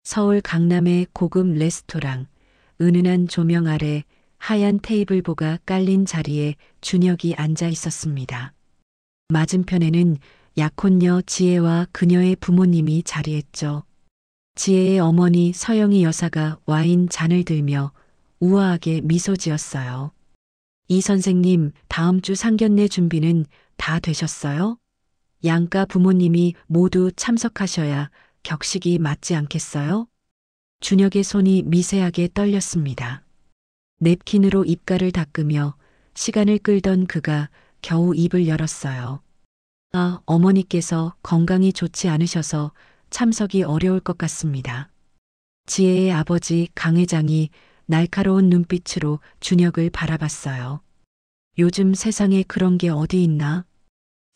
서울 강남의 고급 레스토랑, 은은한 조명 아래 하얀 테이블보가 깔린 자리에 준혁이 앉아 있었습니다. 맞은편에는 약혼녀 지혜와 그녀의 부모님이 자리했죠. 지혜의 어머니 서영희 여사가 와인 잔을 들며 우아하게 미소 지었어요. 이 선생님, 다음 주 상견례 준비는 다 되셨어요? 양가 부모님이 모두 참석하셔야 격식이 맞지 않겠어요? 준혁의 손이 미세하게 떨렸습니다. 냅킨으로 입가를 닦으며 시간을 끌던 그가 겨우 입을 열었어요. 아, 어머니께서 건강이 좋지 않으셔서 참석이 어려울 것 같습니다. 지혜의 아버지 강 회장이 날카로운 눈빛으로 준혁을 바라봤어요. 요즘 세상에 그런 게 어디 있나?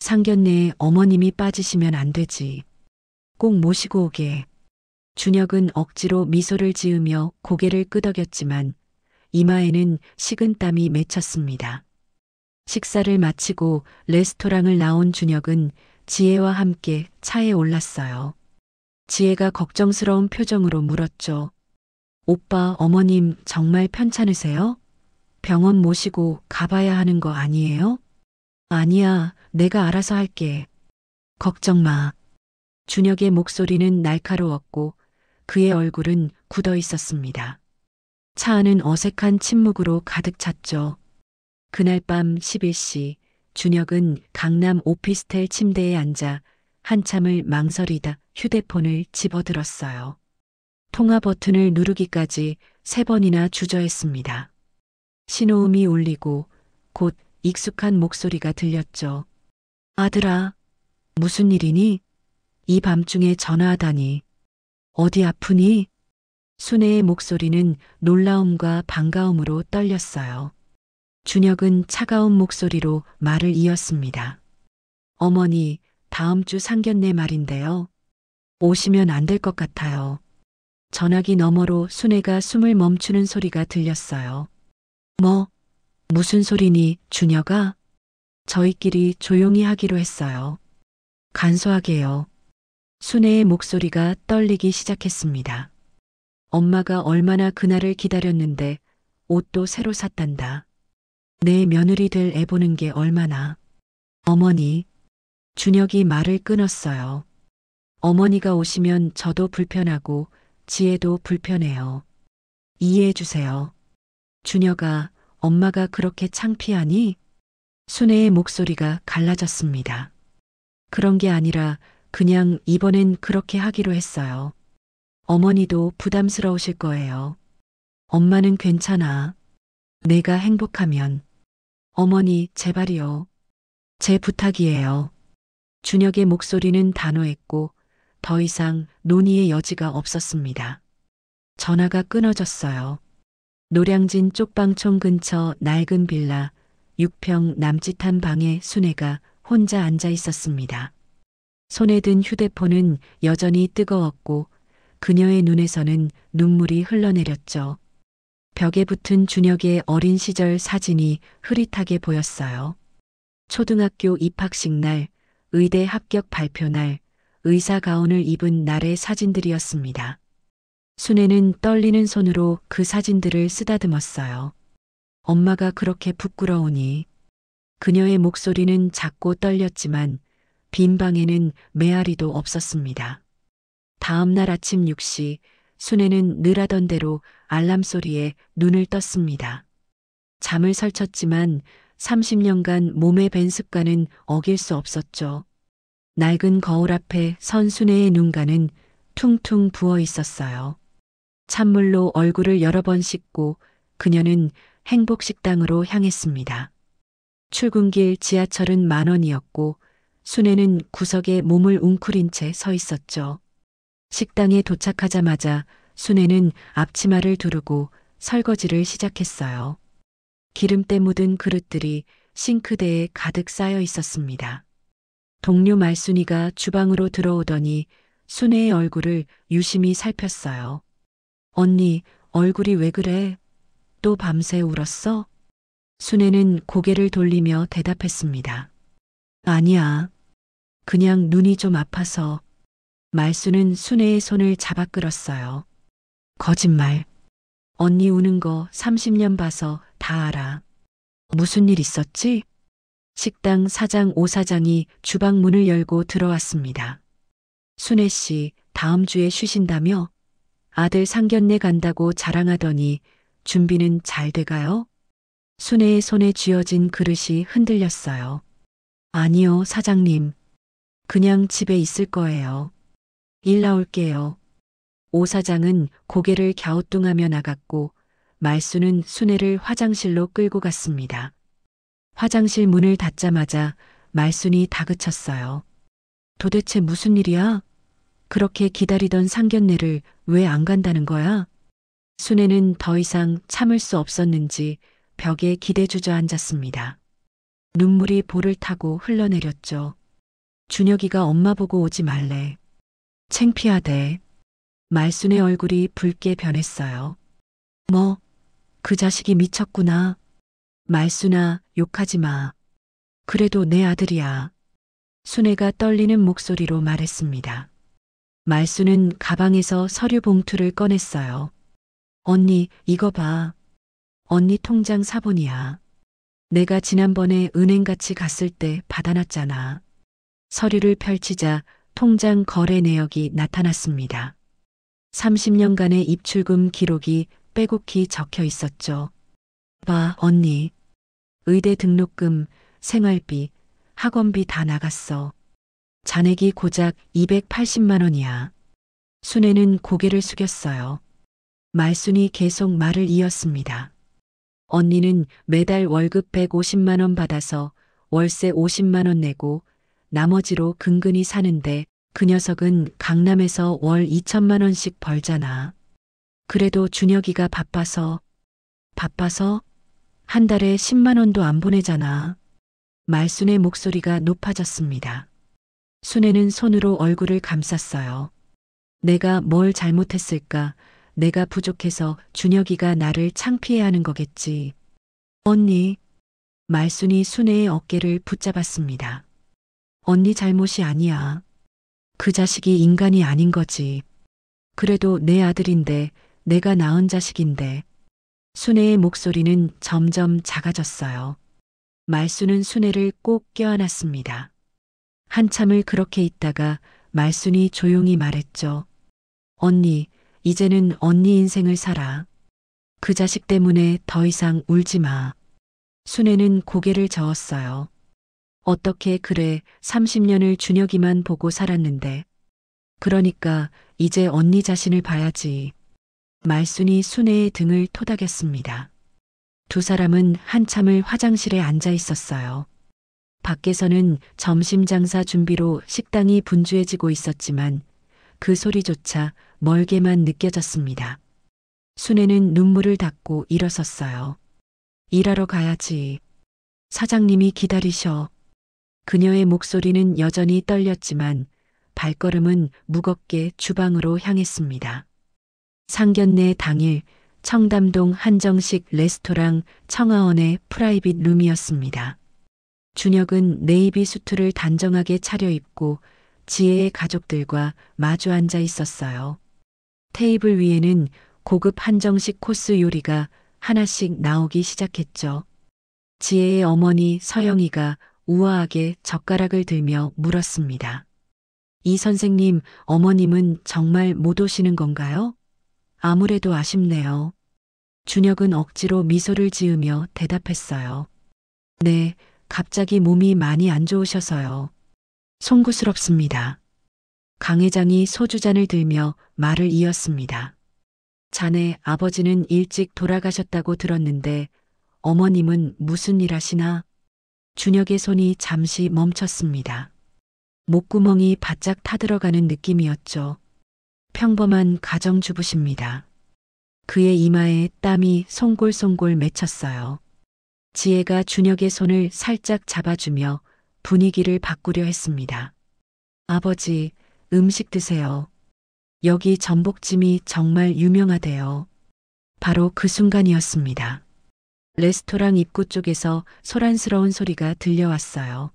상견례에 어머님이 빠지시면 안 되지. 꼭 모시고 오게. 준혁은 억지로 미소를 지으며 고개를 끄덕였지만 이마에는 식은땀이 맺혔습니다. 식사를 마치고 레스토랑을 나온 준혁은 지혜와 함께 차에 올랐어요. 지혜가 걱정스러운 표정으로 물었죠. 오빠, 어머님 정말 편찮으세요? 병원 모시고 가봐야 하는 거 아니에요? 아니야, 내가 알아서 할게. 걱정 마. 준혁의 목소리는 날카로웠고 그의 얼굴은 굳어 있었습니다. 차 안은 어색한 침묵으로 가득 찼죠. 그날 밤 11시 준혁은 강남 오피스텔 침대에 앉아 한참을 망설이다 휴대폰을 집어들었어요. 통화 버튼을 누르기까지 3번이나 주저했습니다. 신호음이 울리고 곧 익숙한 목소리가 들렸죠. 아들아, 무슨 일이니? 이 밤중에 전화하다니. 어디 아프니? 순애의 목소리는 놀라움과 반가움으로 떨렸어요. 준혁은 차가운 목소리로 말을 이었습니다. 어머니, 다음 주 상견례 말인데요. 오시면 안 될 것 같아요. 전화기 너머로 순애가 숨을 멈추는 소리가 들렸어요. 뭐, 무슨 소리니, 준혁아? 저희끼리 조용히 하기로 했어요. 간소하게요. 순애의 목소리가 떨리기 시작했습니다. 엄마가 얼마나 그날을 기다렸는데 옷도 새로 샀단다. 내 며느리 될 애 보는 게 얼마나. 어머니, 준혁이 말을 끊었어요. 어머니가 오시면 저도 불편하고 지혜도 불편해요. 이해해 주세요. 준혁아, 엄마가 그렇게 창피하니? 순애의 목소리가 갈라졌습니다. 그런 게 아니라 그냥 이번엔 그렇게 하기로 했어요. 어머니도 부담스러우실 거예요. 엄마는 괜찮아. 내가 행복하면. 어머니, 제발이요. 제 부탁이에요. 준혁의 목소리는 단호했고 더 이상 논의의 여지가 없었습니다. 전화가 끊어졌어요. 노량진 쪽방촌 근처 낡은 빌라 6평 남짓한 방에 순애가 혼자 앉아 있었습니다. 손에 든 휴대폰은 여전히 뜨거웠고 그녀의 눈에서는 눈물이 흘러내렸죠. 벽에 붙은 준혁의 어린 시절 사진이 흐릿하게 보였어요. 초등학교 입학식 날, 의대 합격 발표 날, 의사 가운을 입은 날의 사진들이었습니다. 순애는 떨리는 손으로 그 사진들을 쓰다듬었어요. 엄마가 그렇게 부끄러우니. 그녀의 목소리는 작고 떨렸지만 빈 방에는 메아리도 없었습니다. 다음 날 아침 6시 순애는 늘 하던 대로 알람 소리에 눈을 떴습니다. 잠을 설쳤지만 30년간 몸에 밴 습관은 어길 수 없었죠. 낡은 거울 앞에 선 순애의 눈가는 퉁퉁 부어 있었어요. 찬물로 얼굴을 여러 번 씻고 그녀는 행복식당으로 향했습니다. 출근길 지하철은 10,000원이었고 순애는 구석에 몸을 웅크린 채 서 있었죠. 식당에 도착하자마자 순애는 앞치마를 두르고 설거지를 시작했어요. 기름때 묻은 그릇들이 싱크대에 가득 쌓여 있었습니다. 동료 말순이가 주방으로 들어오더니 순애의 얼굴을 유심히 살폈어요. 언니, 얼굴이 왜 그래? 또 밤새 울었어? 순애는 고개를 돌리며 대답했습니다. 아니야. 그냥 눈이 좀 아파서. 말수는 순애의 손을 잡아 끌었어요. 거짓말. 언니 우는 거 30년 봐서 다 알아. 무슨 일 있었지? 식당 사장 오 사장이 주방 문을 열고 들어왔습니다. 순애 씨, 다음 주에 쉬신다며? 아들 상견례 간다고 자랑하더니 준비는 잘 돼가요? 순애의 손에 쥐어진 그릇이 흔들렸어요. 아니요, 사장님. 그냥 집에 있을 거예요. 일 나올게요. 오 사장은 고개를 갸우뚱하며 나갔고 말수는 순애를 화장실로 끌고 갔습니다. 화장실 문을 닫자마자 말순이 다그쳤어요. 도대체 무슨 일이야? 그렇게 기다리던 상견례를 왜 안 간다는 거야? 순애는 더 이상 참을 수 없었는지 벽에 기대 주저앉았습니다. 눈물이 볼을 타고 흘러내렸죠. 준혁이가 엄마 보고 오지 말래. 창피하대. 말순의 얼굴이 붉게 변했어요. 뭐, 그 자식이 미쳤구나. 말순아, 욕하지 마. 그래도 내 아들이야. 순애가 떨리는 목소리로 말했습니다. 말순은 가방에서 서류 봉투를 꺼냈어요. 언니, 이거 봐. 언니 통장 사본이야. 내가 지난번에 은행 같이 갔을 때 받아놨잖아. 서류를 펼치자 통장 거래 내역이 나타났습니다. 30년간의 입출금 기록이 빼곡히 적혀 있었죠. 봐, 언니. 의대 등록금, 생활비, 학원비 다 나갔어. 잔액이 고작 280만 원이야. 순애는 고개를 숙였어요. 말순이 계속 말을 이었습니다. 언니는 매달 월급 150만 원 받아서 월세 50만 원 내고 나머지로 근근히 사는데 그 녀석은 강남에서 월 2천만 원씩 벌잖아. 그래도 준혁이가 바빠서 한 달에 10만 원도 안 보내잖아. 말순의 목소리가 높아졌습니다. 순애는 손으로 얼굴을 감쌌어요. 내가 뭘 잘못했을까? 내가 부족해서 준혁이가 나를 창피해 하는 거겠지. 언니. 말순이 순애의 어깨를 붙잡았습니다. 언니 잘못이 아니야. 그 자식이 인간이 아닌 거지. 그래도 내 아들인데, 내가 낳은 자식인데. 순애의 목소리는 점점 작아졌어요. 말순은 순애를 꼭 껴안았습니다. 한참을 그렇게 있다가 말순이 조용히 말했죠. 언니, 이제는 언니 인생을 살아. 그 자식 때문에 더 이상 울지 마. 순애는 고개를 저었어요. 어떻게 그래 30년을 준혁이만 보고 살았는데. 그러니까 이제 언니 자신을 봐야지. 말순이 순애의 등을 토닥였습니다. 두 사람은 한참을 화장실에 앉아 있었어요. 밖에서는 점심 장사 준비로 식당이 분주해지고 있었지만 그 소리조차 멀게만 느껴졌습니다. 순애는 눈물을 닦고 일어섰어요. 일하러 가야지. 사장님이 기다리셔. 그녀의 목소리는 여전히 떨렸지만 발걸음은 무겁게 주방으로 향했습니다. 상견례 당일 청담동 한정식 레스토랑 청아원의 프라이빗 룸이었습니다. 준혁은 네이비 수트를 단정하게 차려입고 지혜의 가족들과 마주 앉아 있었어요. 테이블 위에는 고급 한정식 코스 요리가 하나씩 나오기 시작했죠. 지혜의 어머니 서영이가 우아하게 젓가락을 들며 물었습니다. 이 선생님, 어머님은 정말 못 오시는 건가요? 아무래도 아쉽네요. 준혁은 억지로 미소를 지으며 대답했어요. 네, 갑자기 몸이 많이 안 좋으셔서요. 송구스럽습니다. 강 회장이 소주잔을 들며 말을 이었습니다. 자네 아버지는 일찍 돌아가셨다고 들었는데 어머님은 무슨 일 하시나? 준혁의 손이 잠시 멈췄습니다. 목구멍이 바짝 타들어가는 느낌이었죠. 평범한 가정주부십니다. 그의 이마에 땀이 송골송골 맺혔어요. 지혜가 준혁의 손을 살짝 잡아주며 분위기를 바꾸려 했습니다. 아버지, 음식 드세요. 여기 전복찜이 정말 유명하대요. 바로 그 순간이었습니다. 레스토랑 입구 쪽에서 소란스러운 소리가 들려왔어요.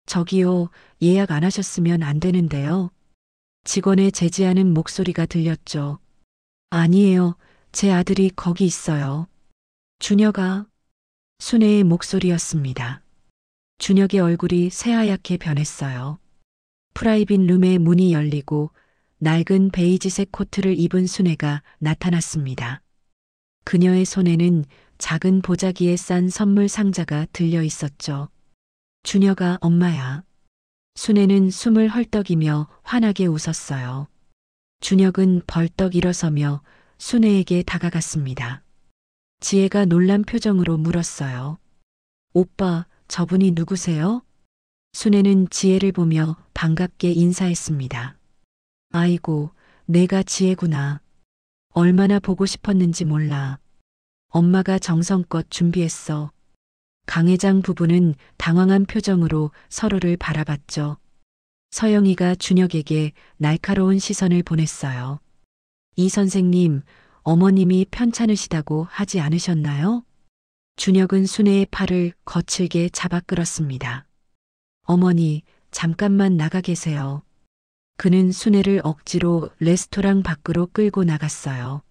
저기요, 예약 안 하셨으면 안 되는데요. 직원의 제지하는 목소리가 들렸죠. 아니에요. 제 아들이 거기 있어요. 준혁아. 순애의 목소리였습니다. 준혁의 얼굴이 새하얗게 변했어요. 프라이빗 룸의 문이 열리고 낡은 베이지색 코트를 입은 순애가 나타났습니다. 그녀의 손에는 작은 보자기에 싼 선물 상자가 들려 있었죠. 준혁아, 엄마야. 순애는 숨을 헐떡이며 환하게 웃었어요. 준혁은 벌떡 일어서며 순애에게 다가갔습니다. 지혜가 놀란 표정으로 물었어요. 오빠, 저분이 누구세요? 순애는 지혜를 보며 반갑게 인사했습니다. 아이고, 내가 지혜구나. 얼마나 보고 싶었는지 몰라. 엄마가 정성껏 준비했어. 강 회장 부부는 당황한 표정으로 서로를 바라봤죠. 서영이가 준혁에게 날카로운 시선을 보냈어요. 이 선생님, 어머님이 편찮으시다고 하지 않으셨나요? 준혁은 순애의 팔을 거칠게 잡아 끌었습니다. 어머니, 잠깐만 나가 계세요. 그는 순애를 억지로 레스토랑 밖으로 끌고 나갔어요.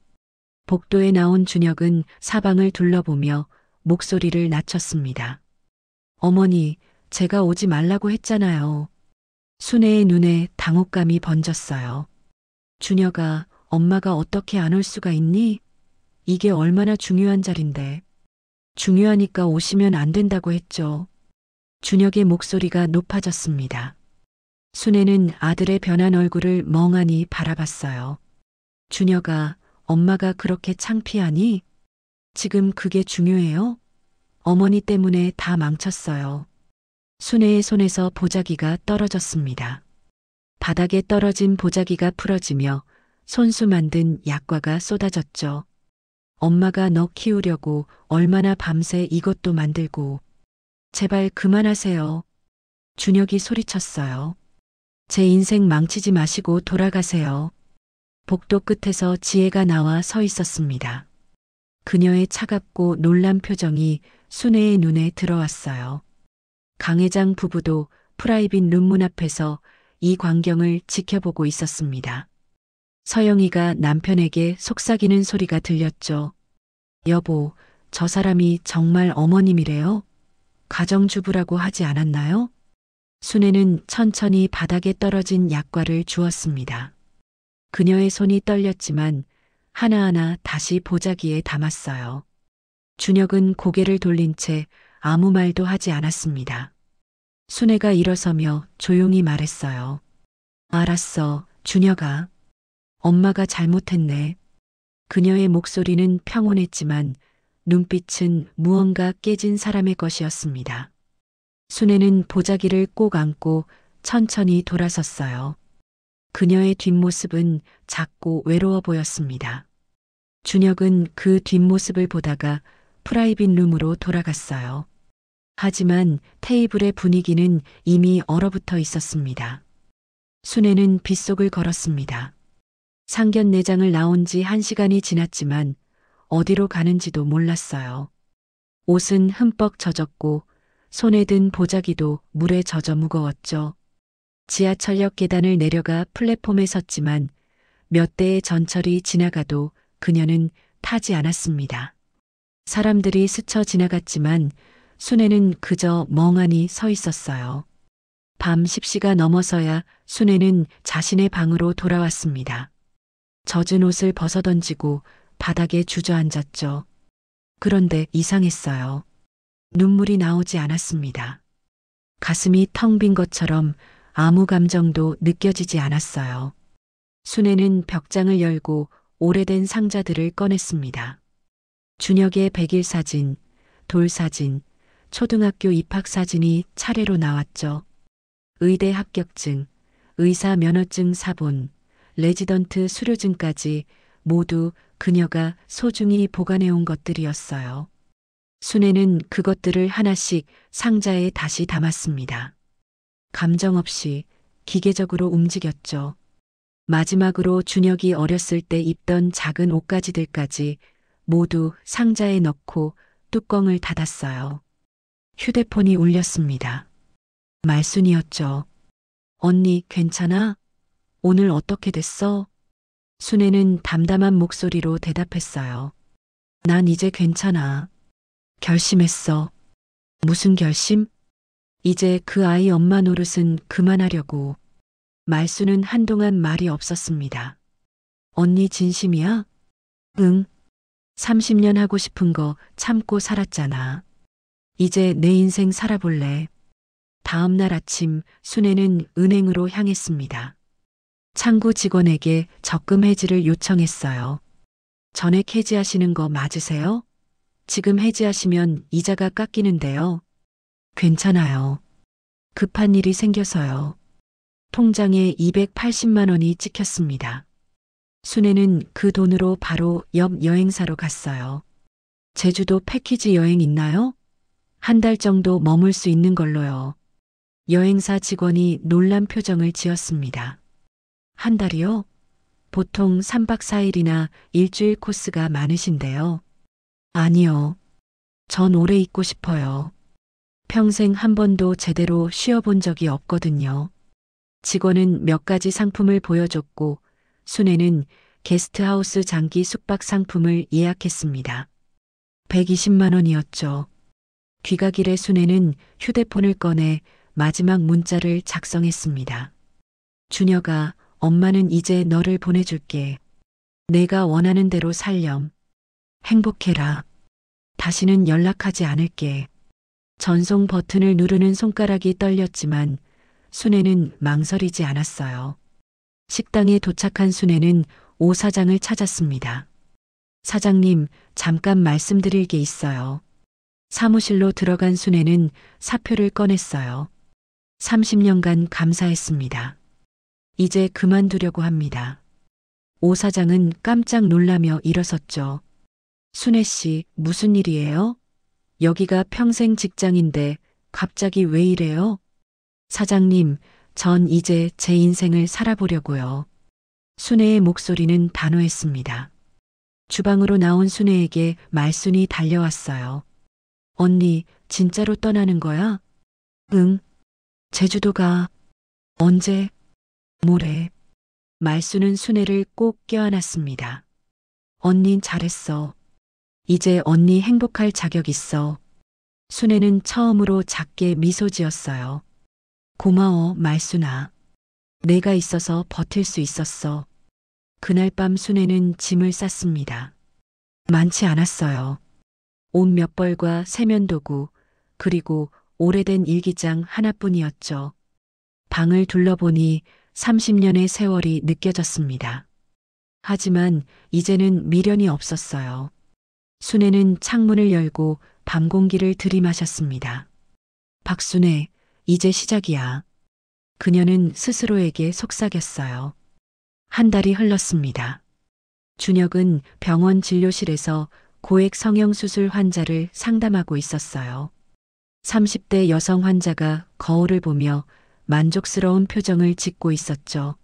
복도에 나온 준혁은 사방을 둘러보며 목소리를 낮췄습니다. 어머니, 제가 오지 말라고 했잖아요. 순애의 눈에 당혹감이 번졌어요. 준혁아, 엄마가 어떻게 안 올 수가 있니? 이게 얼마나 중요한 자리인데. 중요하니까 오시면 안 된다고 했죠. 준혁의 목소리가 높아졌습니다. 순애는 아들의 변한 얼굴을 멍하니 바라봤어요. 준혁아, 엄마가 그렇게 창피하니? 지금 그게 중요해요? 어머니 때문에 다 망쳤어요. 순애의 손에서 보자기가 떨어졌습니다. 바닥에 떨어진 보자기가 풀어지며 손수 만든 약과가 쏟아졌죠. 엄마가 너 키우려고 얼마나 밤새 이것도 만들고. 제발 그만하세요. 준혁이 소리쳤어요. 제 인생 망치지 마시고 돌아가세요. 복도 끝에서 지혜가 나와 서 있었습니다. 그녀의 차갑고 놀란 표정이 순애의 눈에 들어왔어요. 강 회장 부부도 프라이빗 룸문 앞에서 이 광경을 지켜보고 있었습니다. 서영이가 남편에게 속삭이는 소리가 들렸죠. 여보, 저 사람이 정말 어머님이래요? 가정주부라고 하지 않았나요? 순애는 천천히 바닥에 떨어진 약과를 주었습니다. 그녀의 손이 떨렸지만 하나하나 다시 보자기에 담았어요. 준혁은 고개를 돌린 채 아무 말도 하지 않았습니다. 순애가 일어서며 조용히 말했어요. 알았어, 준혁아. 엄마가 잘못했네. 그녀의 목소리는 평온했지만 눈빛은 무언가 깨진 사람의 것이었습니다. 순애는 보자기를 꼭 안고 천천히 돌아섰어요. 그녀의 뒷모습은 작고 외로워 보였습니다. 준혁은 그 뒷모습을 보다가 프라이빗 룸으로 돌아갔어요. 하지만 테이블의 분위기는 이미 얼어붙어 있었습니다. 순애는 빗속을 걸었습니다. 상견례장을 나온 지 1시간이 지났지만 어디로 가는지도 몰랐어요. 옷은 흠뻑 젖었고 손에 든 보자기도 물에 젖어 무거웠죠. 지하철역 계단을 내려가 플랫폼에 섰지만 몇 대의 전철이 지나가도 그녀는 타지 않았습니다. 사람들이 스쳐 지나갔지만 순애는 그저 멍하니 서 있었어요. 밤 10시가 넘어서야 순애는 자신의 방으로 돌아왔습니다. 젖은 옷을 벗어던지고 바닥에 주저앉았죠. 그런데 이상했어요. 눈물이 나오지 않았습니다. 가슴이 텅 빈 것처럼 아무 감정도 느껴지지 않았어요. 순애는 벽장을 열고 오래된 상자들을 꺼냈습니다. 준혁의 백일 사진, 돌 사진, 초등학교 입학 사진이 차례로 나왔죠. 의대 합격증, 의사 면허증 사본, 레지던트 수료증까지 모두 그녀가 소중히 보관해온 것들이었어요. 순애는 그것들을 하나씩 상자에 다시 담았습니다. 감정 없이 기계적으로 움직였죠. 마지막으로 준혁이 어렸을 때 입던 작은 옷가지들까지 모두 상자에 넣고 뚜껑을 닫았어요. 휴대폰이 울렸습니다. 말순이었죠. 언니, 괜찮아? 오늘 어떻게 됐어? 순애는 담담한 목소리로 대답했어요. 난 이제 괜찮아. 결심했어. 무슨 결심? 이제 그 아이 엄마 노릇은 그만하려고. 말수는 한동안 말이 없었습니다. 언니 진심이야? 응. 30년 하고 싶은 거 참고 살았잖아. 이제 내 인생 살아볼래. 다음 날 아침 순애는 은행으로 향했습니다. 창구 직원에게 적금 해지를 요청했어요. 전액 해지하시는 거 맞으세요? 지금 해지하시면 이자가 깎이는데요. 괜찮아요. 급한 일이 생겨서요. 통장에 280만 원이 찍혔습니다. 순애는 그 돈으로 바로 옆 여행사로 갔어요. 제주도 패키지 여행 있나요? 한 달 정도 머물 수 있는 걸로요. 여행사 직원이 놀란 표정을 지었습니다. 한 달이요? 보통 3박 4일이나 일주일 코스가 많으신데요. 아니요. 전 오래 있고 싶어요. 평생 한 번도 제대로 쉬어본 적이 없거든요. 직원은 몇 가지 상품을 보여줬고 순애는 게스트하우스 장기 숙박 상품을 예약했습니다. 120만 원이었죠. 귀가길에 순애는 휴대폰을 꺼내 마지막 문자를 작성했습니다. 준혁아, 엄마는 이제 너를 보내줄게. 내가 원하는 대로 살렴. 행복해라. 다시는 연락하지 않을게. 전송 버튼을 누르는 손가락이 떨렸지만 순애는 망설이지 않았어요. 식당에 도착한 순애는 오 사장을 찾았습니다. 사장님, 잠깐 말씀드릴 게 있어요. 사무실로 들어간 순애는 사표를 꺼냈어요. 30년간 감사했습니다. 이제 그만두려고 합니다. 오 사장은 깜짝 놀라며 일어섰죠. 순애 씨, 무슨 일이에요? 여기가 평생 직장인데 갑자기 왜 이래요? 사장님, 전 이제 제 인생을 살아보려고요. 순애의 목소리는 단호했습니다. 주방으로 나온 순애에게 말순이 달려왔어요. 언니, 진짜로 떠나는 거야? 응. 제주도가. 언제? 모레. 말수는 순애를 꼭 껴안았습니다. 언닌 잘했어. 이제 언니 행복할 자격 있어. 순애는 처음으로 작게 미소 지었어요. 고마워, 말순아. 내가 있어서 버틸 수 있었어. 그날 밤 순애는 짐을 쌌습니다. 많지 않았어요. 옷 몇 벌과 세면도구, 그리고 오래된 일기장 하나뿐이었죠. 방을 둘러보니 30년의 세월이 느껴졌습니다. 하지만 이제는 미련이 없었어요. 순애는 창문을 열고 밤 공기를 들이마셨습니다. 박순애, 이제 시작이야. 그녀는 스스로에게 속삭였어요. 한 달이 흘렀습니다. 준혁은 병원 진료실에서 고액 성형수술 환자를 상담하고 있었어요. 30대 여성 환자가 거울을 보며 만족스러운 표정을 짓고 있었죠.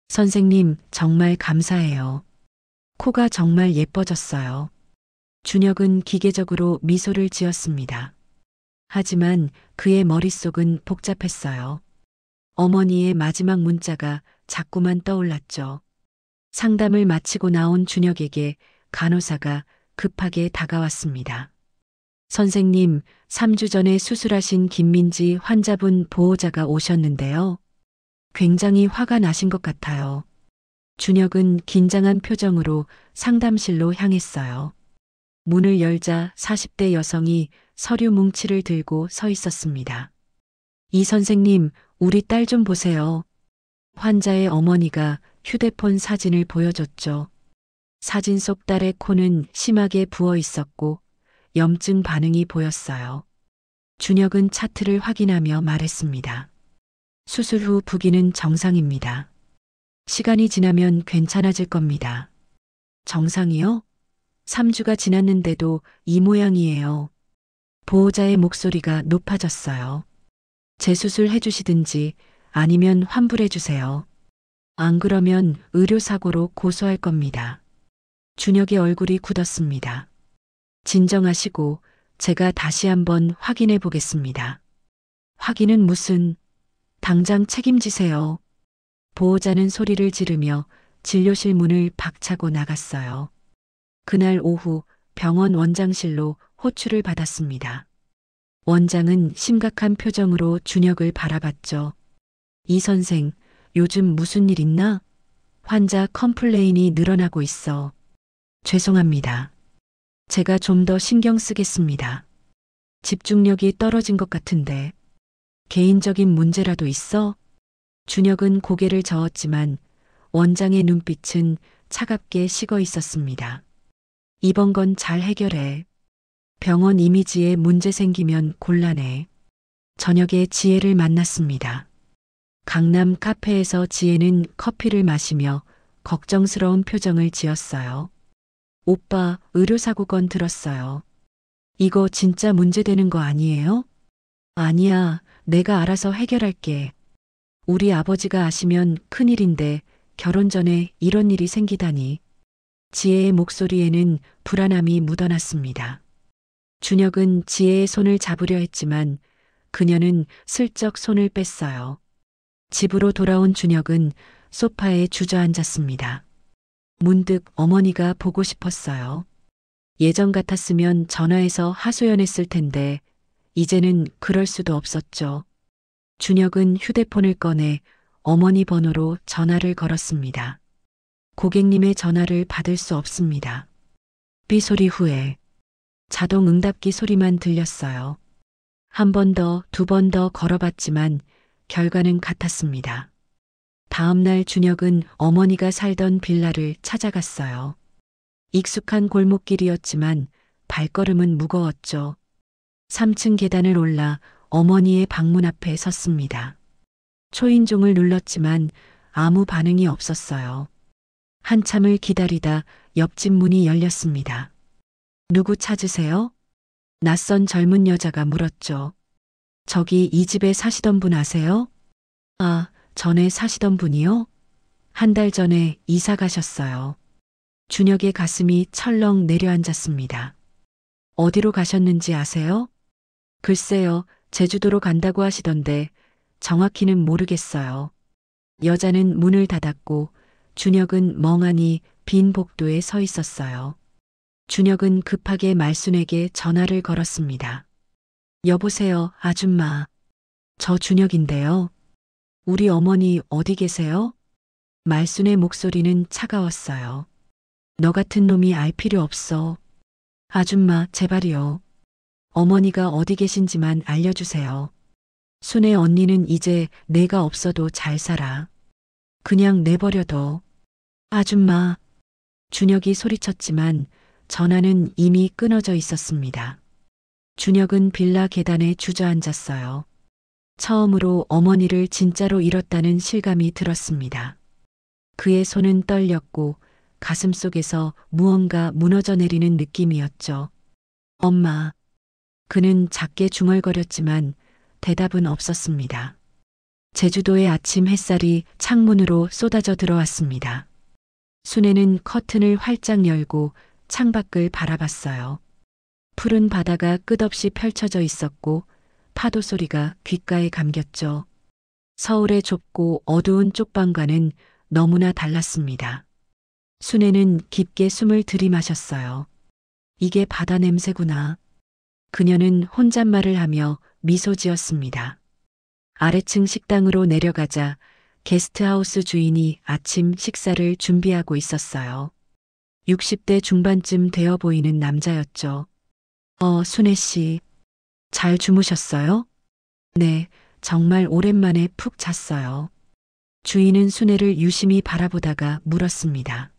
선생님, 정말 감사해요. 코가 정말 예뻐졌어요. 준혁은 기계적으로 미소를 지었습니다. 하지만 그의 머릿속은 복잡했어요. 어머니의 마지막 문자가 자꾸만 떠올랐죠. 상담을 마치고 나온 준혁에게 간호사가 급하게 다가왔습니다. 선생님, 3주 전에 수술하신 김민지 환자분 보호자가 오셨는데요. 굉장히 화가 나신 것 같아요. 준혁은 긴장한 표정으로 상담실로 향했어요. 문을 열자 40대 여성이 서류 뭉치를 들고 서 있었습니다. 이 선생님, 우리 딸 좀 보세요. 환자의 어머니가 휴대폰 사진을 보여줬죠. 사진 속 딸의 코는 심하게 부어 있었고 염증 반응이 보였어요. 준혁은 차트를 확인하며 말했습니다. 수술 후 부기는 정상입니다. 시간이 지나면 괜찮아질 겁니다. 정상이요? 3주가 지났는데도 이 모양이에요. 보호자의 목소리가 높아졌어요. 재수술 해주시든지 아니면 환불해주세요. 안 그러면 의료사고로 고소할 겁니다. 준혁의 얼굴이 굳었습니다. 진정하시고 제가 다시 한번 확인해 보겠습니다. 확인은 무슨, 당장 책임지세요. 보호자는 소리를 지르며 진료실 문을 박차고 나갔어요. 그날 오후 병원 원장실로 호출을 받았습니다. 원장은 심각한 표정으로 준혁을 바라봤죠. 이 선생, 요즘 무슨 일 있나? 환자 컴플레인이 늘어나고 있어. 죄송합니다. 제가 좀 더 신경 쓰겠습니다. 집중력이 떨어진 것 같은데. 개인적인 문제라도 있어? 준혁은 고개를 저었지만 원장의 눈빛은 차갑게 식어 있었습니다. 이번 건 잘 해결해. 병원 이미지에 문제 생기면 곤란해. 저녁에 지혜를 만났습니다. 강남 카페에서 지혜는 커피를 마시며 걱정스러운 표정을 지었어요. 오빠, 의료사고 건 들었어요. 이거 진짜 문제되는 거 아니에요? 아니야, 내가 알아서 해결할게. 우리 아버지가 아시면 큰일인데 결혼 전에 이런 일이 생기다니. 지혜의 목소리에는 불안함이 묻어났습니다. 준혁은 지혜의 손을 잡으려 했지만 그녀는 슬쩍 손을 뺐어요. 집으로 돌아온 준혁은 소파에 주저앉았습니다. 문득 어머니가 보고 싶었어요. 예전 같았으면 전화해서 하소연했을 텐데 이제는 그럴 수도 없었죠. 준혁은 휴대폰을 꺼내 어머니 번호로 전화를 걸었습니다. 고객님의 전화를 받을 수 없습니다. 삐 소리 후에 자동 응답기 소리만 들렸어요. 한 번 더, 두 번 더 걸어봤지만 결과는 같았습니다. 다음 날 준혁은 어머니가 살던 빌라를 찾아갔어요. 익숙한 골목길이었지만 발걸음은 무거웠죠. 3층 계단을 올라 어머니의 방문 앞에 섰습니다. 초인종을 눌렀지만 아무 반응이 없었어요. 한참을 기다리다 옆집 문이 열렸습니다. 누구 찾으세요? 낯선 젊은 여자가 물었죠. 저기 이 집에 사시던 분 아세요? 아, 전에 사시던 분이요? 한 달 전에 이사 가셨어요. 준혁의 가슴이 철렁 내려앉았습니다. 어디로 가셨는지 아세요? 글쎄요, 제주도로 간다고 하시던데 정확히는 모르겠어요. 여자는 문을 닫았고 준혁은 멍하니 빈 복도에 서 있었어요. 준혁은 급하게 말순에게 전화를 걸었습니다. 여보세요, 아줌마. 저 준혁인데요. 우리 어머니 어디 계세요? 말순의 목소리는 차가웠어요. 너 같은 놈이 알 필요 없어. 아줌마, 제발이요. 어머니가 어디 계신지만 알려주세요. 순애 언니는 이제 내가 없어도 잘 살아. 그냥 내버려둬. 아줌마. 준혁이 소리쳤지만 전화는 이미 끊어져 있었습니다. 준혁은 빌라 계단에 주저앉았어요. 처음으로 어머니를 진짜로 잃었다는 실감이 들었습니다. 그의 손은 떨렸고 가슴 속에서 무언가 무너져 내리는 느낌이었죠. 엄마. 그는 작게 중얼거렸지만 대답은 없었습니다. 제주도의 아침 햇살이 창문으로 쏟아져 들어왔습니다. 순애는 커튼을 활짝 열고 창밖을 바라봤어요. 푸른 바다가 끝없이 펼쳐져 있었고 파도 소리가 귓가에 감겼죠. 서울의 좁고 어두운 쪽방과는 너무나 달랐습니다. 순애는 깊게 숨을 들이마셨어요. 이게 바다 냄새구나. 그녀는 혼잣말을 하며 미소 지었습니다. 아래층 식당으로 내려가자 게스트하우스 주인이 아침 식사를 준비하고 있었어요. 60대 중반쯤 되어 보이는 남자였죠. 순애 씨. 잘 주무셨어요? 네, 정말 오랜만에 푹 잤어요. 주인은 순애를 유심히 바라보다가 물었습니다.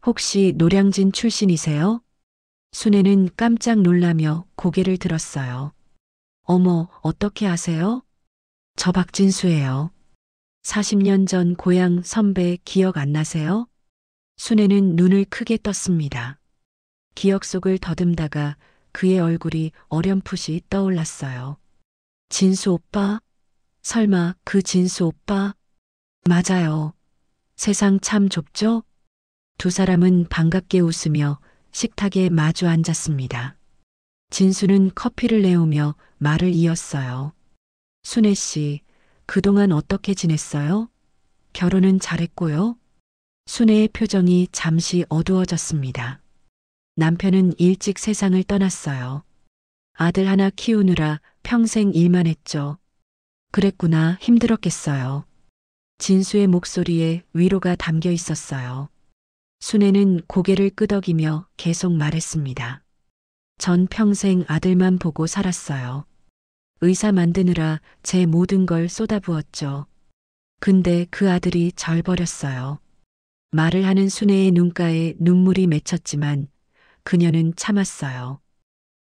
혹시 노량진 출신이세요? 순애는 깜짝 놀라며 고개를 들었어요. 어머, 어떻게 아세요? 저 박진수예요. 40년 전 고향 선배 기억 안 나세요? 순애는 눈을 크게 떴습니다. 기억 속을 더듬다가 그의 얼굴이 어렴풋이 떠올랐어요. 진수 오빠? 설마 그 진수 오빠? 맞아요. 세상 참 좁죠? 두 사람은 반갑게 웃으며 식탁에 마주 앉았습니다. 진수는 커피를 내오며 말을 이었어요. 순애 씨, 그동안 어떻게 지냈어요? 결혼은 잘했고요. 순애의 표정이 잠시 어두워졌습니다. 남편은 일찍 세상을 떠났어요. 아들 하나 키우느라 평생 일만 했죠. 그랬구나, 힘들었겠어요. 진수의 목소리에 위로가 담겨 있었어요. 순애는 고개를 끄덕이며 계속 말했습니다. 전 평생 아들만 보고 살았어요. 의사 만드느라 제 모든 걸 쏟아부었죠. 근데 그 아들이 절 버렸어요. 말을 하는 순애의 눈가에 눈물이 맺혔지만 그녀는 참았어요.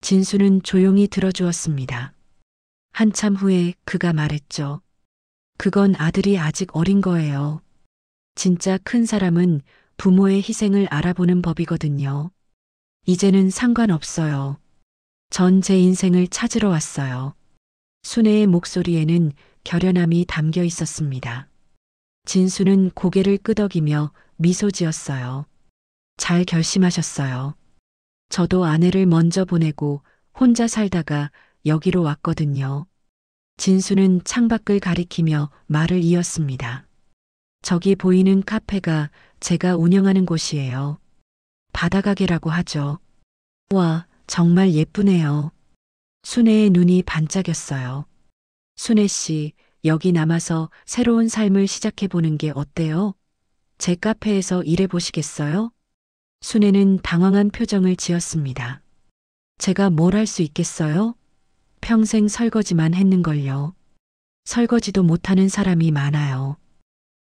진수는 조용히 들어주었습니다. 한참 후에 그가 말했죠. 그건 아들이 아직 어린 거예요. 진짜 큰 사람은 부모의 희생을 알아보는 법이거든요. 이제는 상관없어요. 전 제 인생을 찾으러 왔어요. 순애의 목소리에는 결연함이 담겨 있었습니다. 진수는 고개를 끄덕이며 미소 지었어요. 잘 결심하셨어요. 저도 아내를 먼저 보내고 혼자 살다가 여기로 왔거든요. 진수는 창밖을 가리키며 말을 이었습니다. 저기 보이는 카페가 제가 운영하는 곳이에요. 바다가게라고 하죠. 와, 정말 예쁘네요. 순애의 눈이 반짝였어요. 순애 씨, 여기 남아서 새로운 삶을 시작해보는 게 어때요? 제 카페에서 일해보시겠어요? 순애는 당황한 표정을 지었습니다. 제가 뭘 할 수 있겠어요? 평생 설거지만 했는걸요. 설거지도 못하는 사람이 많아요.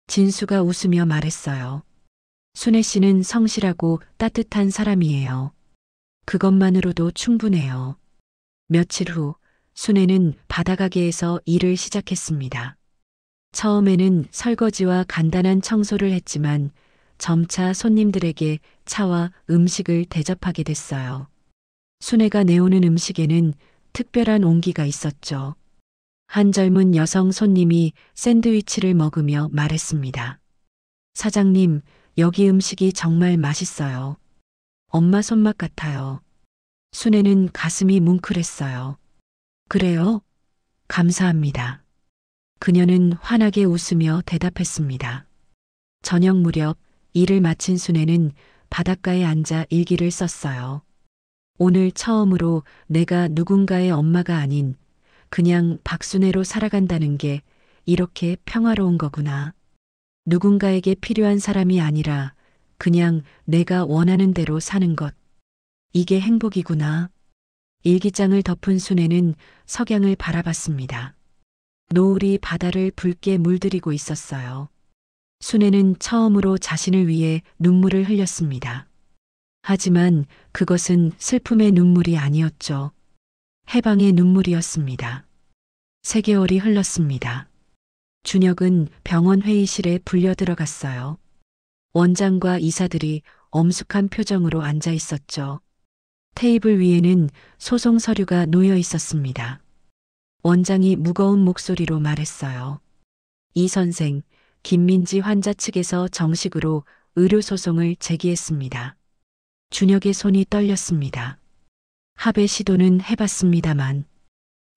진수가 웃으며 말했어요. 순애 씨는 성실하고 따뜻한 사람이에요. 그것만으로도 충분해요. 며칠 후 순애는 바다가게에서 일을 시작했습니다. 처음에는 설거지와 간단한 청소를 했지만 점차 손님들에게 차와 음식을 대접하게 됐어요. 순애가 내오는 음식에는 특별한 온기가 있었죠. 한 젊은 여성 손님이 샌드위치를 먹으며 말했습니다. 사장님, 여기 음식이 정말 맛있어요. 엄마 손맛 같아요. 순애는 가슴이 뭉클했어요. 그래요? 감사합니다. 그녀는 환하게 웃으며 대답했습니다. 저녁 무렵 일을 마친 순애는 바닷가에 앉아 일기를 썼어요. 오늘 처음으로 내가 누군가의 엄마가 아닌 그냥 박순애로 살아간다는 게 이렇게 평화로운 거구나. 누군가에게 필요한 사람이 아니라 그냥 내가 원하는 대로 사는 것. 이게 행복이구나. 일기장을 덮은 순애는 석양을 바라봤습니다. 노을이 바다를 붉게 물들이고 있었어요. 순애는 처음으로 자신을 위해 눈물을 흘렸습니다. 하지만 그것은 슬픔의 눈물이 아니었죠. 해방의 눈물이었습니다. 3개월이 흘렀습니다. 준혁은 병원 회의실에 불려 들어갔어요. 원장과 이사들이 엄숙한 표정으로 앉아 있었죠. 테이블 위에는 소송 서류가 놓여 있었습니다. 원장이 무거운 목소리로 말했어요. 이 선생, 김민지 환자 측에서 정식으로 의료소송을 제기했습니다. 준혁의 손이 떨렸습니다. 합의 시도는 해봤습니다만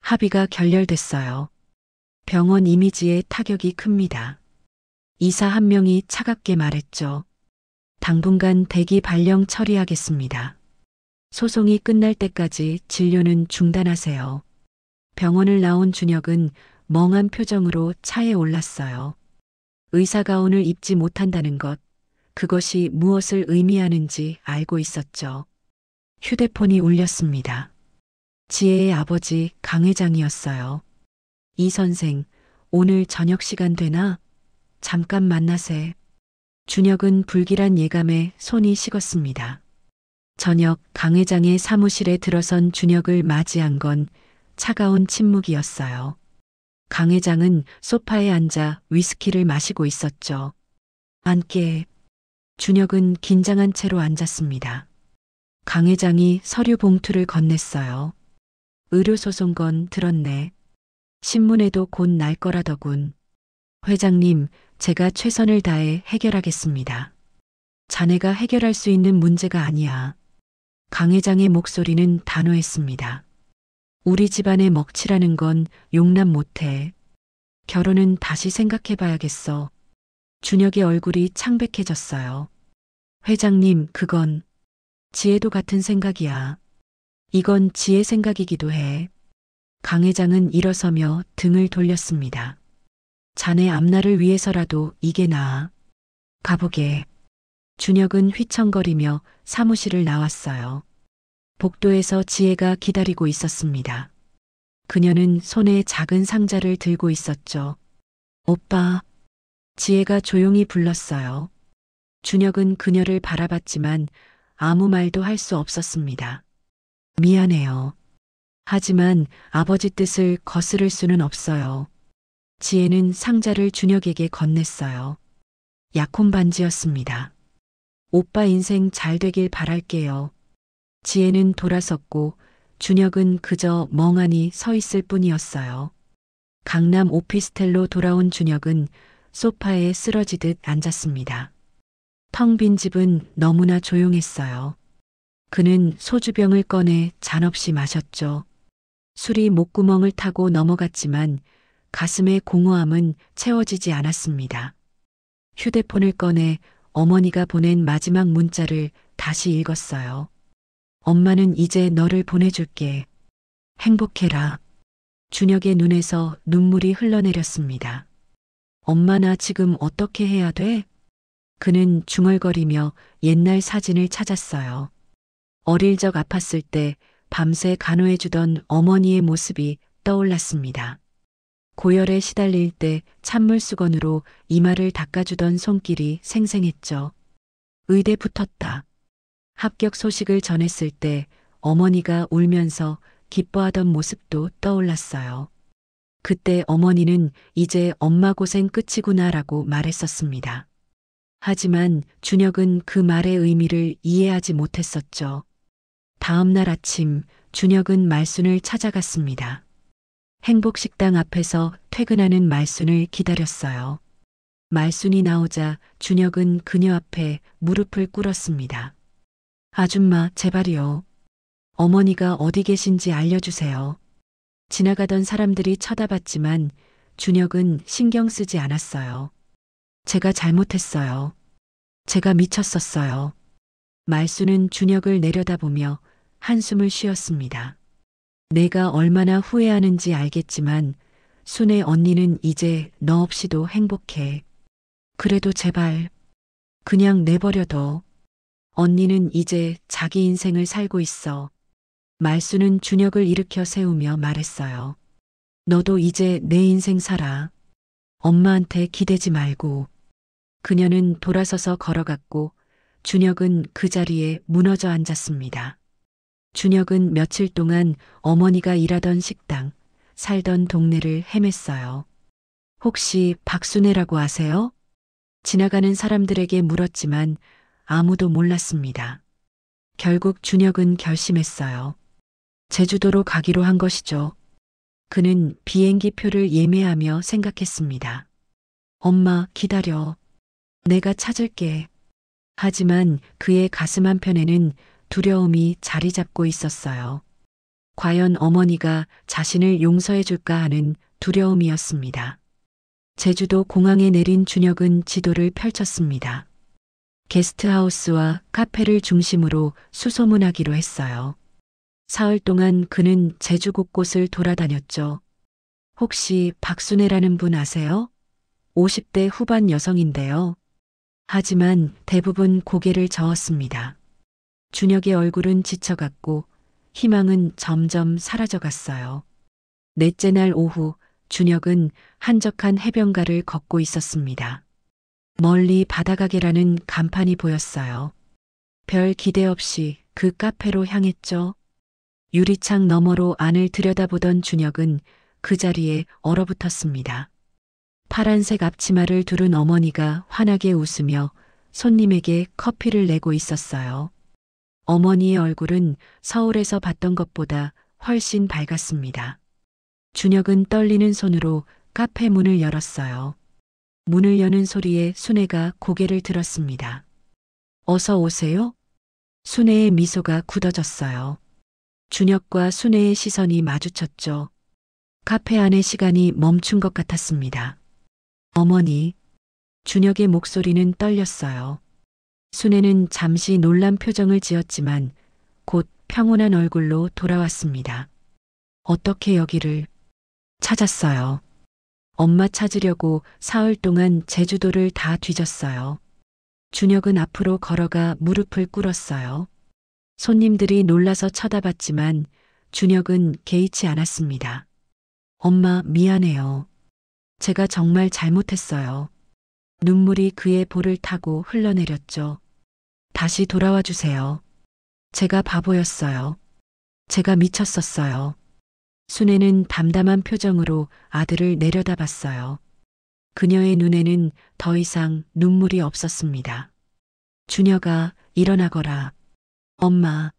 합의가 결렬됐어요. 병원 이미지에 타격이 큽니다. 이사 한 명이 차갑게 말했죠. 당분간 대기 발령 처리하겠습니다. 소송이 끝날 때까지 진료는 중단하세요. 병원을 나온 준혁은 멍한 표정으로 차에 올랐어요. 의사 가운을 입지 못한다는 것, 그것이 무엇을 의미하는지 알고 있었죠. 휴대폰이 울렸습니다. 지혜의 아버지 강 회장이었어요. 이 선생, 오늘 저녁 시간 되나? 잠깐 만나세. 준혁은 불길한 예감에 손이 식었습니다. 저녁 강 회장의 사무실에 들어선 준혁을 맞이한 건 차가운 침묵이었어요. 강 회장은 소파에 앉아 위스키를 마시고 있었죠. 앉게. 준혁은 긴장한 채로 앉았습니다. 강 회장이 서류 봉투를 건넸어요. 의료소송건 들었네. 신문에도 곧 날 거라더군. 회장님, 제가 최선을 다해 해결하겠습니다. 자네가 해결할 수 있는 문제가 아니야. 강 회장의 목소리는 단호했습니다. 우리 집안의 먹칠하는 건 용납 못해. 결혼은 다시 생각해봐야겠어. 준혁의 얼굴이 창백해졌어요. 회장님, 그건 지혜도 같은 생각이야. 이건 지혜 생각이기도 해. 강 회장은 일어서며 등을 돌렸습니다. 자네 앞날을 위해서라도 이게 나아. 가보게. 준혁은 휘청거리며 사무실을 나왔어요. 복도에서 지혜가 기다리고 있었습니다. 그녀는 손에 작은 상자를 들고 있었죠. 오빠. 지혜가 조용히 불렀어요. 준혁은 그녀를 바라봤지만 아무 말도 할 수 없었습니다. 미안해요. 하지만 아버지 뜻을 거스를 수는 없어요. 지혜는 상자를 준혁에게 건넸어요. 약혼 반지였습니다. 오빠 인생 잘 되길 바랄게요. 지혜는 돌아섰고 준혁은 그저 멍하니 서 있을 뿐이었어요. 강남 오피스텔로 돌아온 준혁은 소파에 쓰러지듯 앉았습니다. 텅 빈 집은 너무나 조용했어요. 그는 소주병을 꺼내 잔없이 마셨죠. 술이 목구멍을 타고 넘어갔지만 가슴의 공허함은 채워지지 않았습니다. 휴대폰을 꺼내 어머니가 보낸 마지막 문자를 다시 읽었어요. 엄마는 이제 너를 보내줄게. 행복해라. 준혁의 눈에서 눈물이 흘러내렸습니다. 엄마 나 지금 어떻게 해야 돼? 그는 중얼거리며 옛날 사진을 찾았어요. 어릴 적 아팠을 때 밤새 간호해주던 어머니의 모습이 떠올랐습니다. 고열에 시달릴 때 찬물 수건으로 이마를 닦아주던 손길이 생생했죠. 의대 붙었다. 합격 소식을 전했을 때 어머니가 울면서 기뻐하던 모습도 떠올랐어요. 그때 어머니는 이제 엄마 고생 끝이구나라고 말했었습니다. 하지만 준혁은 그 말의 의미를 이해하지 못했었죠. 다음 날 아침 준혁은 말순을 찾아갔습니다. 행복식당 앞에서 퇴근하는 말순을 기다렸어요. 말순이 나오자 준혁은 그녀 앞에 무릎을 꿇었습니다. 아줌마, 제발이요. 어머니가 어디 계신지 알려주세요. 지나가던 사람들이 쳐다봤지만 준혁은 신경 쓰지 않았어요. 제가 잘못했어요. 제가 미쳤었어요. 말순은 준혁을 내려다보며 한숨을 쉬었습니다. 내가 얼마나 후회하는지 알겠지만 순애 언니는 이제 너 없이도 행복해. 그래도 제발 그냥 내버려둬. 언니는 이제 자기 인생을 살고 있어. 말순은 준혁을 일으켜 세우며 말했어요. 너도 이제 내 인생 살아. 엄마한테 기대지 말고. 그녀는 돌아서서 걸어갔고 준혁은 그 자리에 무너져 앉았습니다. 준혁은 며칠 동안 어머니가 일하던 식당, 살던 동네를 헤맸어요. 혹시 박순애라고 아세요? 지나가는 사람들에게 물었지만 아무도 몰랐습니다. 결국 준혁은 결심했어요. 제주도로 가기로 한 것이죠. 그는 비행기 표를 예매하며 생각했습니다. 엄마, 기다려. 내가 찾을게. 하지만 그의 가슴 한편에는 두려움이 자리 잡고 있었어요. 과연 어머니가 자신을 용서해 줄까 하는 두려움이었습니다. 제주도 공항에 내린 준혁은 지도를 펼쳤습니다. 게스트하우스와 카페를 중심으로 수소문하기로 했어요. 사흘 동안 그는 제주 곳곳을 돌아다녔죠. 혹시 박순애라는 분 아세요? 50대 후반 여성인데요. 하지만 대부분 고개를 저었습니다. 준혁의 얼굴은 지쳐갔고 희망은 점점 사라져갔어요. 넷째 날 오후 준혁은 한적한 해변가를 걷고 있었습니다. 멀리 바다가게라는 간판이 보였어요. 별 기대 없이 그 카페로 향했죠. 유리창 너머로 안을 들여다보던 준혁은 그 자리에 얼어붙었습니다. 파란색 앞치마를 두른 어머니가 환하게 웃으며 손님에게 커피를 내고 있었어요. 어머니의 얼굴은 서울에서 봤던 것보다 훨씬 밝았습니다. 준혁은 떨리는 손으로 카페 문을 열었어요. 문을 여는 소리에 순애가 고개를 들었습니다. 어서 오세요? 순애의 미소가 굳어졌어요. 준혁과 순애의 시선이 마주쳤죠. 카페 안의 시간이 멈춘 것 같았습니다. 어머니. 준혁의 목소리는 떨렸어요. 순애는 잠시 놀란 표정을 지었지만 곧 평온한 얼굴로 돌아왔습니다. 어떻게 여기를 찾았어요? 엄마 찾으려고 사흘 동안 제주도를 다 뒤졌어요. 준혁은 앞으로 걸어가 무릎을 꿇었어요. 손님들이 놀라서 쳐다봤지만 준혁은 개의치 않았습니다. 엄마, 미안해요. 제가 정말 잘못했어요. 눈물이 그의 볼을 타고 흘러내렸죠. 다시 돌아와 주세요. 제가 바보였어요. 제가 미쳤었어요. 순애는 담담한 표정으로 아들을 내려다봤어요. 그녀의 눈에는 더 이상 눈물이 없었습니다. 준혁아, 일어나거라. 엄마,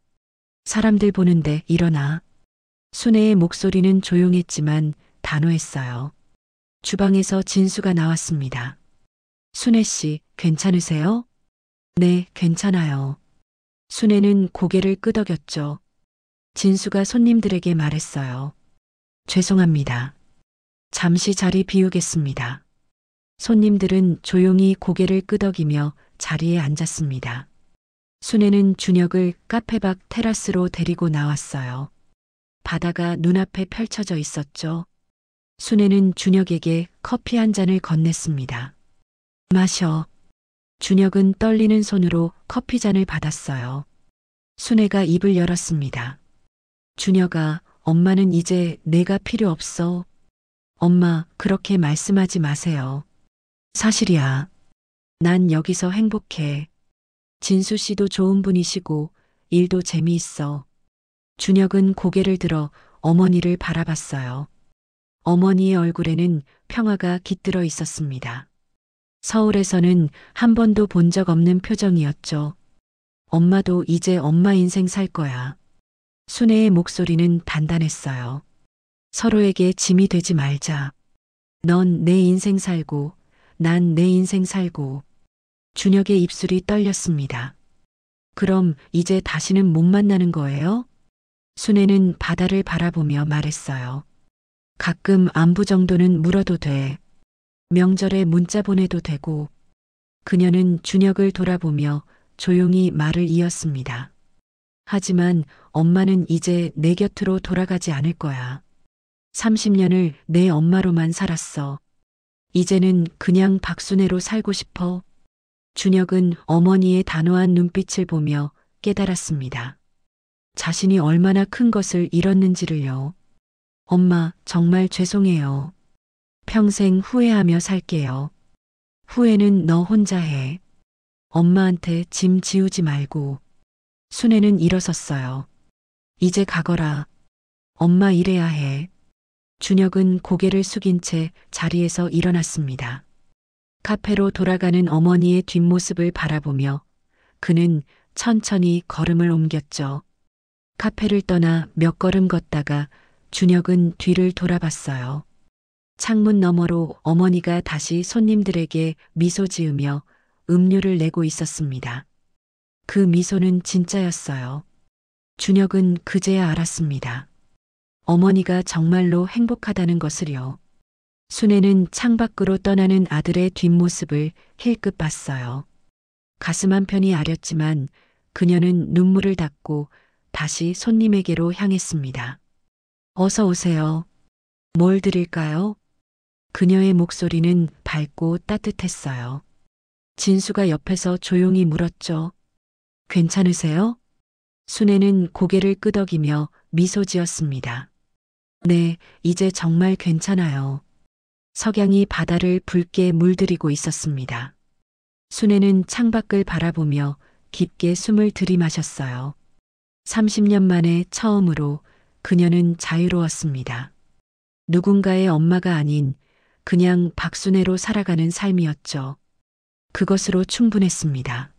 사람들 보는데 일어나. 순애의 목소리는 조용했지만 단호했어요. 주방에서 진수가 나왔습니다. 순애 씨, 괜찮으세요? 네, 괜찮아요. 순애는 고개를 끄덕였죠. 진수가 손님들에게 말했어요. 죄송합니다. 잠시 자리 비우겠습니다. 손님들은 조용히 고개를 끄덕이며 자리에 앉았습니다. 순애는 준혁을 카페 밖 테라스로 데리고 나왔어요. 바다가 눈앞에 펼쳐져 있었죠. 순애는 준혁에게 커피 한 잔을 건넸습니다. 마셔. 준혁은 떨리는 손으로 커피잔을 받았어요. 순애가 입을 열었습니다. 준혁아, 엄마는 이제 내가 필요 없어. 엄마, 그렇게 말씀하지 마세요. 사실이야. 난 여기서 행복해. 진수 씨도 좋은 분이시고 일도 재미있어. 준혁은 고개를 들어 어머니를 바라봤어요. 어머니의 얼굴에는 평화가 깃들어 있었습니다. 서울에서는 한 번도 본 적 없는 표정이었죠. 엄마도 이제 엄마 인생 살 거야. 순애의 목소리는 단단했어요. 서로에게 짐이 되지 말자. 넌 내 인생 살고, 난 내 인생 살고. 준혁의 입술이 떨렸습니다. 그럼 이제 다시는 못 만나는 거예요? 순애는 바다를 바라보며 말했어요. 가끔 안부 정도는 물어도 돼. 명절에 문자 보내도 되고. 그녀는 준혁을 돌아보며 조용히 말을 이었습니다. 하지만 엄마는 이제 내 곁으로 돌아가지 않을 거야. 30년을 내 엄마로만 살았어. 이제는 그냥 박순애로 살고 싶어. 준혁은 어머니의 단호한 눈빛을 보며 깨달았습니다. 자신이 얼마나 큰 것을 잃었는지를요. 엄마, 정말 죄송해요. 평생 후회하며 살게요. 후회는 너 혼자 해. 엄마한테 짐 지우지 말고. 순애는 일어섰어요. 이제 가거라. 엄마 일해야 해. 준혁은 고개를 숙인 채 자리에서 일어났습니다. 카페로 돌아가는 어머니의 뒷모습을 바라보며 그는 천천히 걸음을 옮겼죠. 카페를 떠나 몇 걸음 걷다가 준혁은 뒤를 돌아봤어요. 창문 너머로 어머니가 다시 손님들에게 미소 지으며 음료를 내고 있었습니다. 그 미소는 진짜였어요. 준혁은 그제야 알았습니다. 어머니가 정말로 행복하다는 것을요. 순애는 창밖으로 떠나는 아들의 뒷모습을 힐끗 봤어요. 가슴 한편이 아렸지만 그녀는 눈물을 닦고 다시 손님에게로 향했습니다. 어서 오세요. 뭘 드릴까요? 그녀의 목소리는 밝고 따뜻했어요. 진수가 옆에서 조용히 물었죠. 괜찮으세요? 순애는 고개를 끄덕이며 미소 지었습니다. 네, 이제 정말 괜찮아요. 석양이 바다를 붉게 물들이고 있었습니다. 순애는 창밖을 바라보며 깊게 숨을 들이마셨어요. 30년 만에 처음으로 그녀는 자유로웠습니다. 누군가의 엄마가 아닌 그냥 박순애로 살아가는 삶이었죠. 그것으로 충분했습니다.